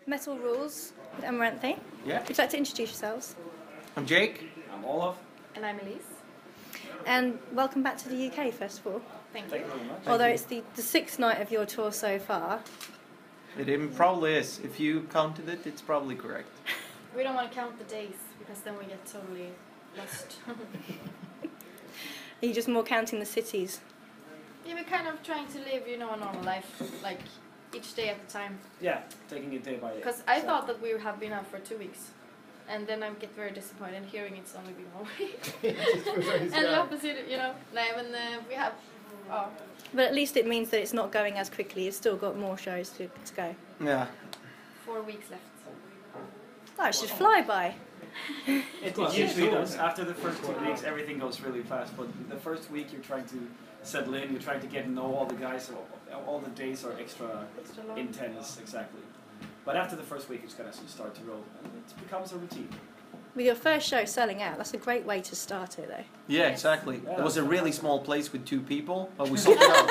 Metal Rules with Amaranthe. Yeah. Would you like to introduce yourselves? I'm Jake. I'm Olof. And I'm Elize. And welcome back to the UK, first of all. Thank you. Thank you very much. Although it's the sixth night of your tour so far. It probably is. If you counted it, it's probably correct. We don't want to count the days because then we get totally lost. Are you just more counting the cities? Yeah, we're kind of trying to live, a normal life, like each day at a time. Yeah, taking it day by day. Because I thought that we have been out for 2 weeks. And then I get very disappointed hearing it's only been 1 week. And the opposite, No, when we have... Oh. But at least it means that it's not going as quickly. You've still got more shows to go. Yeah. 4 weeks left. Oh, it should fly by. It usually does. After the first 2 weeks, everything goes really fast. But the first week, you're trying to settle in. You're trying to get to know all the guys. So all the days are extra long. intense, exactly. But after the first week, it's going to start to roll. And it becomes a routine. With your first show selling out, that's a great way to start it, though. Yeah, exactly. Yeah, it was a really small place with 2 people, but we sold it out.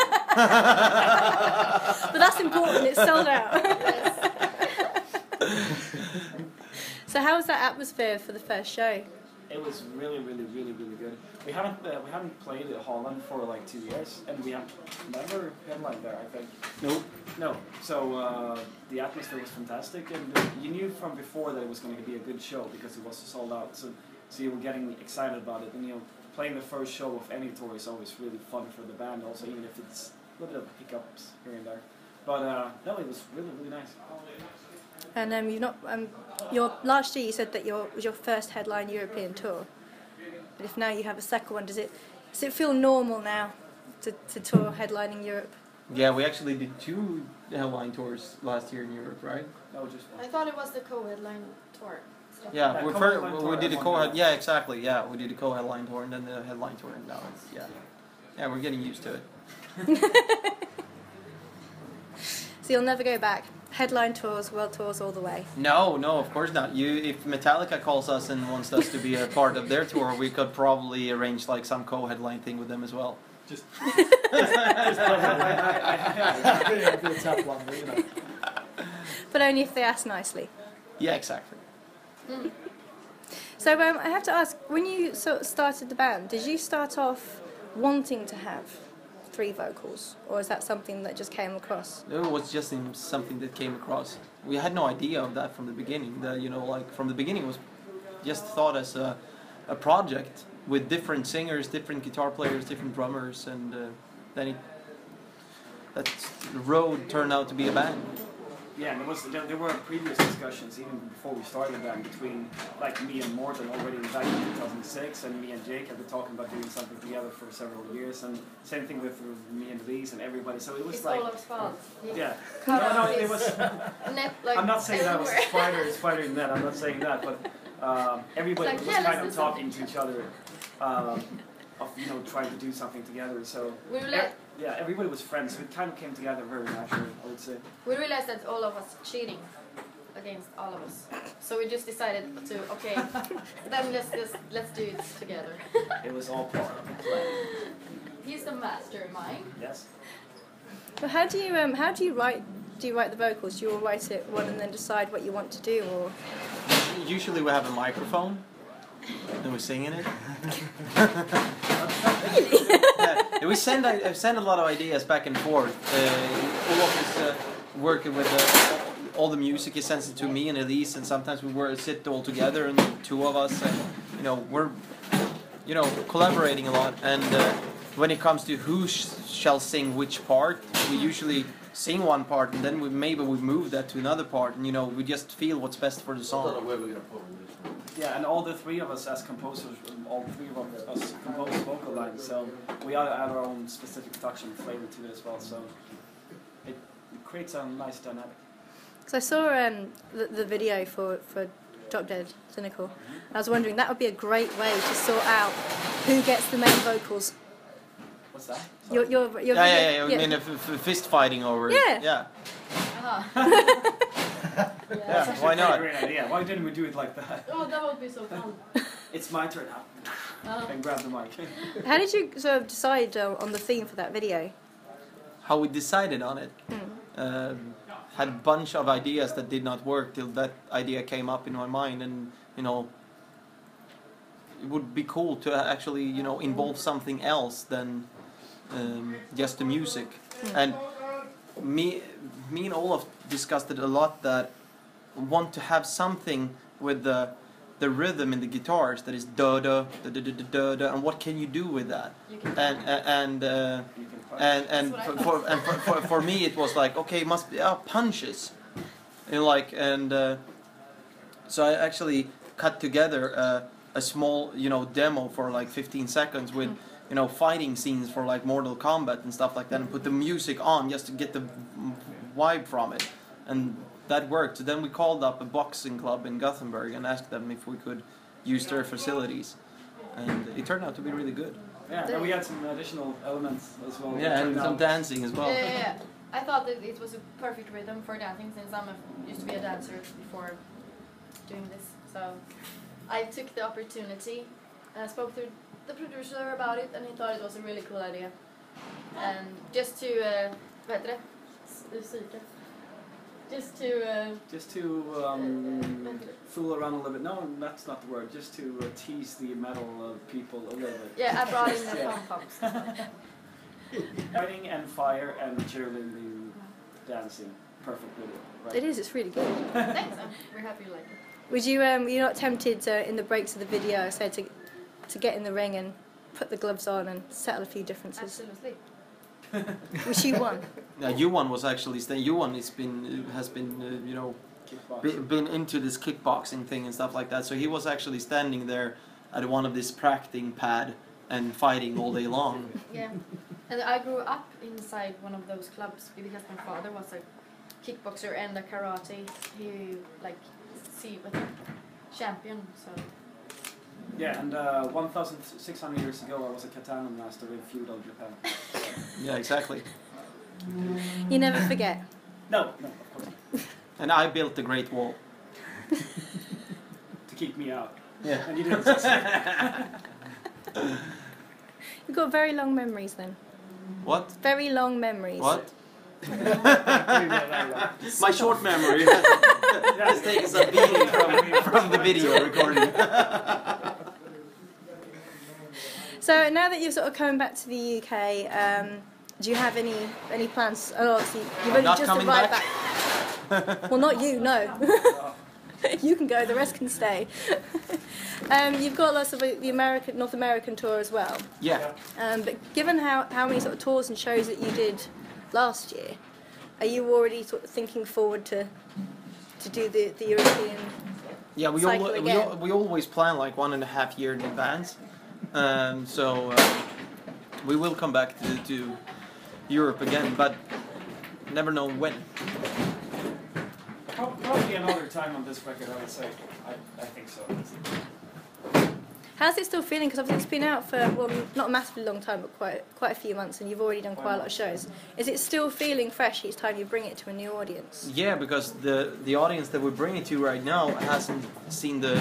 But that's important, it's sold out. So how was that atmosphere for the first show? It was really, really, really, really good. We haven't played at Holland for like 2 years, and we have never headlined there, I think. Nope. No. So the atmosphere was fantastic, and you knew from before that it was going to be a good show because it was sold out. So you were getting excited about it, and playing the first show of any tour is always really fun for the band. Also, even if it's a little bit of hiccups here and there. But no, it was really, really nice. And your last year you said that was your first headline European tour. But if now you have a second one, does it feel normal now to tour headlining Europe? Yeah, we actually did 2 headline tours last year in Europe, right? No, just one. I thought it was the co-headline tour. Yeah, Yeah, we did a co-head. Yeah, exactly. Yeah, we did a co-headline tour and then the headline tour, and now yeah, we're getting used to it. So you'll never go back. Headline tours, world tours, all the way. No, of course not. If Metallica calls us and wants us to be a part of their tour, we could probably arrange like some co-headline thing with them as well. Just a tough one, But only if they ask nicely. Yeah, exactly. So I have to ask, when you sort of started the band, did you start off wanting to have 3 vocals, or is that something that just came across? It was just something that came across. We had no idea of that from the beginning. From the beginning, it was just thought as a project with different singers, different guitar players, different drummers, and then that road turned out to be a band. Yeah, and there were previous discussions even before we started the band between like me and Morten already back in 2006, and me and Jake have been talking about doing something together for several years, and same thing with me and Elize and everybody. So it was It's like Olof's fault. yeah. No, it was. Like I'm not saying that was everywhere. spider in that. I'm not saying that, but everybody Like, was yeah, kind let's of do talking to each other, of trying to do something together. So yeah, everybody was friends. So it kind of came together very naturally, I would say. We realized that Olof was cheating against all of us. So we just decided to, okay, then let's do it together. It was all part of the plan. He's the mastermind. Yes. But how do you write? Do you write the vocals? Do you all write it one and then decide what you want to do, or? Usually we have a microphone and we sing in it. Yeah, we send a lot of ideas back and forth. Olof is working with all the music. He sends it to me and Elize, and sometimes we sit all together, and 2 of us, and we're collaborating a lot. And when it comes to who shall sing which part, we usually sing one part, and then maybe we move that to another part, and we just feel what's best for the song. Yeah, and all the 3 of us as composers, all 3 of us compose vocal lines, so we add our own specific touch and flavor to it as well, so it creates a nice dynamic. Because I saw the video for Drop Dead Cynical, and I was wondering, that would be a great way to sort out who gets the main vocals. What's that? Your Yeah. I mean, fist fighting over it. Yeah. Yeah, why not? Great idea. Why didn't we do it like that? Oh, that would be so fun. It's my turn now. And grab the mic. How did you sort of decide on the theme for that video? How we decided on it? had a bunch of ideas that did not work till that idea came up in my mind, and you know, it would be cool to actually, you know, involve something else than just the music. And me and Olof discussed it a lot, that want to have something with the rhythm in the guitars that is da da da da da da da, and what can you do with that? And for me it was like, okay, it must be punches, and like, and so I actually cut together a small, you know, demo for like 15 seconds with, you know, fighting scenes for like Mortal Kombat and stuff like that, and put the music on just to get the vibe from it, and that worked. So then we called up a boxing club in Gothenburg and asked them if we could use their facilities, and it turned out to be really good. Yeah, and we had some additional elements as well. Yeah, and some dancing as well. Yeah. I thought that it was a perfect rhythm for dancing, since I used to be a dancer before doing this. So I took the opportunity and I spoke to the producer about it, and he thought it was a really cool idea. And just to fool around a little bit. No, that's not the word. Just to tease the metal people a little bit. Yeah, I brought in the pom-poms. Fighting and fire and cheerleading, dancing, perfect video. Right? It is. It's really good. Thanks. We're happy you like it. Would you you're not tempted in the breaks of the video, I said, to get in the ring and put the gloves on and settle a few differences? Absolutely. Which you won. Yeah, Johan was actually Johan has been you know, been into this kickboxing thing and stuff like that. So he was actually standing there at one of this practicing pad and fighting all day long. Yeah, and I grew up inside one of those clubs because my father was a kickboxer and a karate. He was champion. So. Yeah, and 1,600 years ago I was a katana master in feudal Japan. Yeah, exactly. You never forget. No, of course not. And I built the Great Wall. To keep me out. Yeah. And you didn't succeed. You've got very long memories then. What? Very long memories. What? My short memory has taken some beating from the video recording. So now that you're sort of coming back to the UK, do you have any plans? Oh, obviously you've only just arrived back. Well, not you, no. You can go. The rest can stay. You've got lots of the North American tour as well. Yeah. But given how many sort of tours and shows that you did last year, are you already sort of thinking forward to do the European? Yeah, we always plan like 1.5 years in advance. So we will come back to Europe again, but never know when. Probably another time on this record, I would say. I think so. How's it still feeling? Because obviously it's been out for, well, not a massively long time, but quite a few months, and you've already done quite a lot of shows. Is it still feeling fresh each time you bring it to a new audience? Yeah, because the audience that we bring it to right now hasn't seen the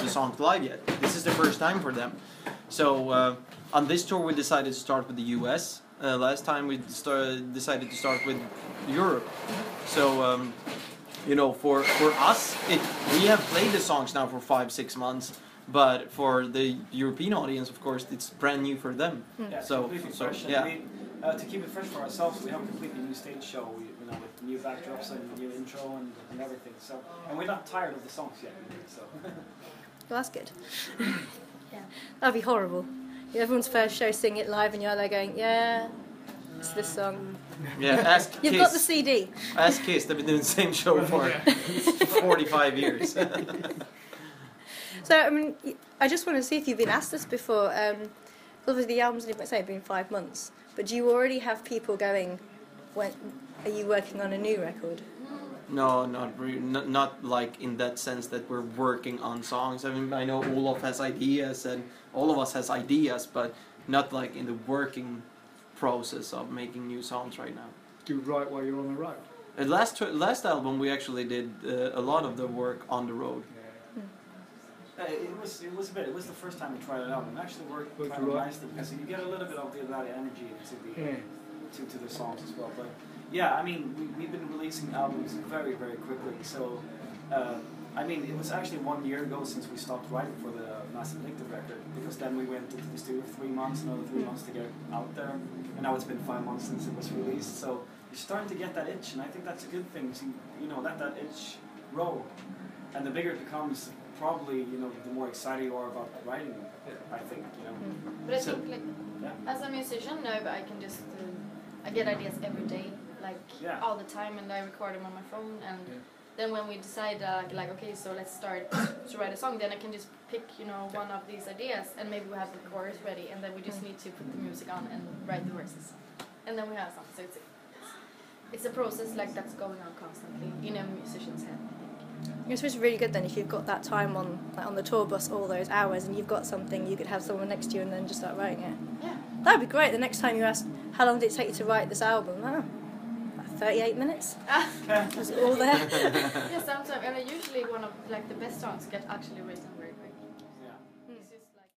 songs live yet. This is the first time for them. So on this tour we decided to start with the US. Last time we decided to start with Europe. So you know, for us, we have played the songs now for 5-6 months. But for the European audience, of course, it's brand new for them. Yeah, so fresh. Yeah. To keep it fresh for ourselves, we have a completely new stage show, you know, with new backdrops and new intro and everything. So, and we're not tired of the songs yet. So. Well, that's good. Yeah, that'd be horrible. Everyone's first show, sing it live, and you're there going, yeah, it's this song. Yeah, ask You've Kiss. got the CD. Ask Kiss. They've been doing the same show for 45 years. So, I mean, I just want to see if you've been asked this before. Obviously, the album's been 5 months, but do you already have people going, when are you working on a new record? No, not really. Not like in that sense that we're working on songs. I mean, I know Olof has ideas, and all of us has ideas, but not like in the working process of making new songs right now. Do you write while you're on the road? Last album, we actually did a lot of the work on the road. It was the first time we tried it out, and it actually worked kind of nicely because you get a little bit of that energy into the songs as well. But Yeah, I mean, we've been releasing albums very, very quickly. So, I mean, it was actually 1 year ago since we stopped writing for the Massive Addictive record, because then we went into the studio for 3 months, another 3 months to get it out there, and now it's been 5 months since it was released. So you're starting to get that itch, and I think that's a good thing. So, you know, let that itch grow, and the bigger it becomes, probably, you know, the more excited you are about writing. I think, you know. But I think, like, as a musician, no, but I can just I get ideas every day, like all the time, and I record them on my phone, and then when we decide like, okay, so let's start to write a song, then I can just pick, you know, one of these ideas, and maybe we have the chorus ready, and then we just need to put the music on and write the verses, and then we have a song. So it's a process like that's going on constantly in a musician's head. It's just really good then if you've got that time on, like, on the tour bus, all those hours, and you've got something, you could have someone next to you and then just start writing it. Yeah. That'd be great. The next time you ask, how long did it take you to write this album? Oh, like 38 minutes. Was it all there? Yeah, sometimes, and usually one of like the best songs get actually written very quick.